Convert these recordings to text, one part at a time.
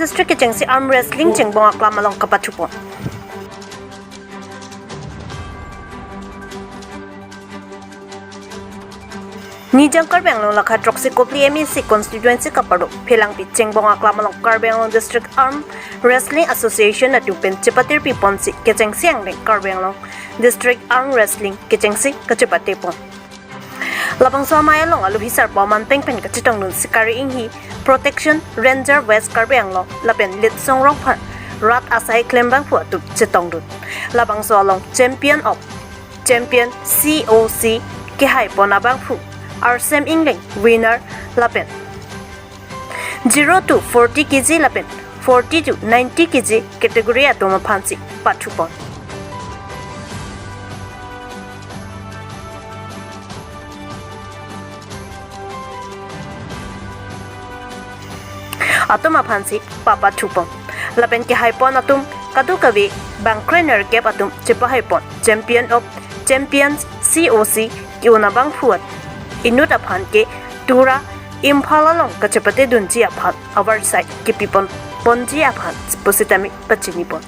district ke jengsi arm wrestling jeng bongak lamalong kapatupon. Nijang Karbenglong lakha troksi kopli MEC constituency kapado phelang pi jeng bongak lamalong Karbenglong district arm wrestling association atu pen chepatir pi ponsi ke jengsi angleng Karbenglong district arm wrestling ke jengsi ke chepate pon. Labang Somaya long alu hisar paman peng pen kacitong nun sikari inghi protection ranger west Karbenglong lapen lit song rong par rat asai klembang pu atu chitong dun labang so long champion COC ke hai ponabang pu Arsem Ingling winner lapen 0 to 40 kg lapen 40 to 90 kg category atoma phansi pathupon. Atoma phansi papa thupon lapen ke haipon atum kadu kavi bang trainer ke atum chepa haipon champion of champions COC kiuna bang fuat inut aphan ke tura imphalalong kachepate dunji aphan our side ke pipon ponji aphan positami pachini pon.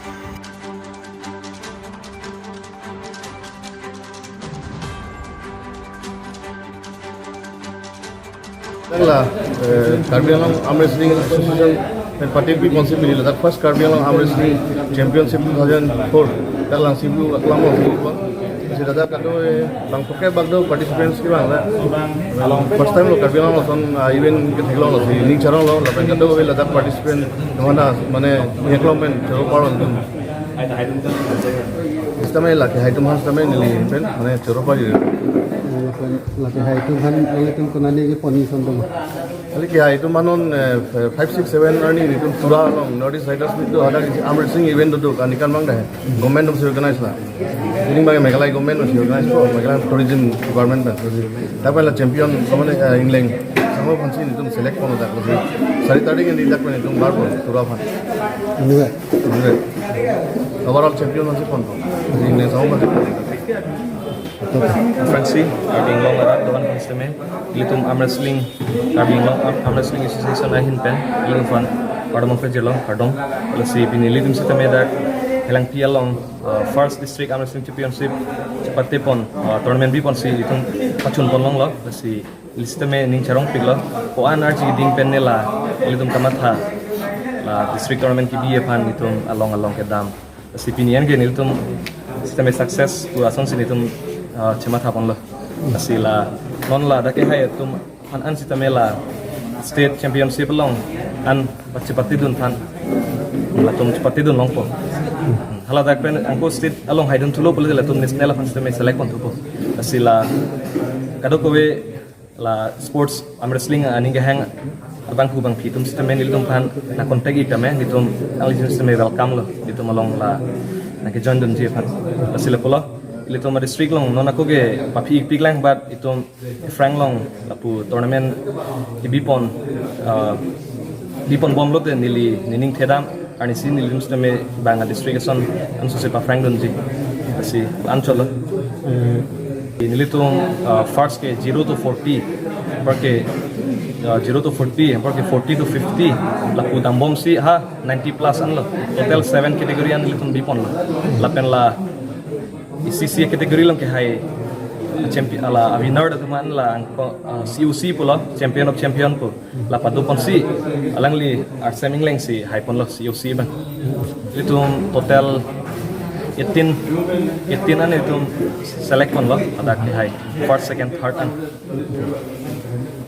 Karbenglong Arm Wrestling Association and party be responsibility. That first Karbenglong Arm Wrestling Championship 2004. That lang sibu atlang sibu. Kasi dada kado bang poke bagdo participants ki bang first time lo Karbenglong lo son event ke thiglo lo si ning charong lo lapen kado we ladak participant mana mane eklomen choro paron dun. Istamai la ke haitum has tamai nili pen mane choro pari lagi hai itu kan oleh tim konani ke poni sondong ali ki hai itu manon 5 6 7 earning itu pura long notice riders itu ada arm wrestling event itu kan ikan bang dah government of organize lah ini bang megalai government of organize ko megalai tourism department kan tapi lah champion kamane England sama fancy itu select kono dak lagi sari tadi ini dak itu bar pun pura fan ini overall champion masih pon England sama masih Franci, Karbenglong arat doan konsteme, ilitum arm wrestling, Karbenglong arm wrestling association ahin pen, iling fan, pardon fejelong, pardon, lasi pini ilitum sisteme dak, helang pialong, first district arm wrestling championship, cepat pon, tournament bi pon si ilitum pacun pon long lo, lasi sisteme ning charong pig lo, poan arji ding pen nela, ilitum kamatha, la district tournament ki bi pan ilitum along ke dam, lasi pinian gen ilitum sisteme success, purason sin ilitum cemat hapon lo asila non la dake hai tum an sitamela state championship long an pachipati dun than la tum chipati dun long po hala dak pen angko state along haidun tulo pole la tum national fan system select kon po asila kado kowe la sports am wrestling ani ga hang abang ku bang pitum system ni tum pan na contact ikame nitum ang system welcome lo ditum along la na ke join dun je pan asila pola itu ma district long non aku ge papi pig lang but itu frank long lapu tournament ibipon bom lot nili nining thedam ani sin nilim stame banga district son anso se pa frank don ji asi ancholo nilitung first ke 0 to 40 porque 0 to 40 porque 40 to 50 lapu dam bom si ha 90 plus an lo total 7 category an nilitung bipon lo lapen la ICC kategori lang ke hai champion ala winner da teman la COC pula champion of champion po la padu pon si alang li Arsem Ingling si hai pon lo COC bang itu total 18 an itu select pon lo ada ke hai first second third an